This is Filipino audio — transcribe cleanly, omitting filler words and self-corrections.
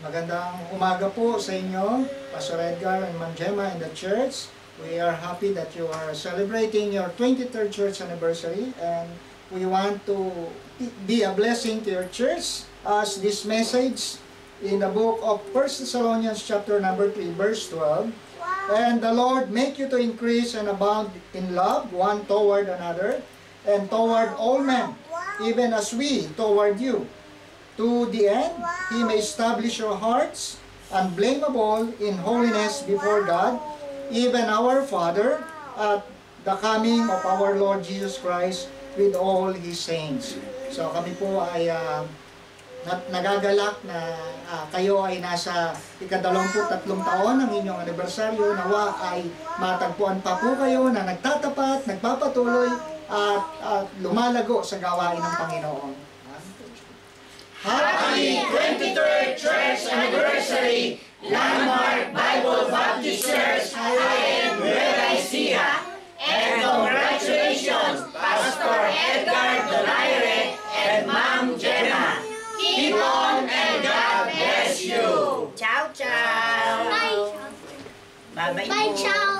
Magandang umaga po sa inyo, Pastor Edgar and Ma'am Gemma in the church. We are happy that you are celebrating your 23rd church anniversary, and we want to be a blessing to your church as this message in the book of 1 Thessalonians chapter number 3 verse 12. And the Lord make you to increase and abound in love one toward another and toward all men, even as we toward you. To the end, He may establish your hearts unblameable in holiness before God, even our Father, at the coming of our Lord Jesus Christ with all His saints. So kami po ay nagagalak na kayo ay nasa ika-23 taon ng inyong anibersaryo. Nawa ay matagpuan pa po kayo na nagtatapat, nagpapatuloy at lumalago sa gawain ng Panginoon. Happy 23rd Church Anniversary, Landmark Bible Baptist Church, IM Nueva Ecija, and congratulations, Pastor Edgar Donaire and Ma'am Gemma. Keep on and God bless you. Ciao, ciao. Bye. Bye-bye Bye, po. ciao.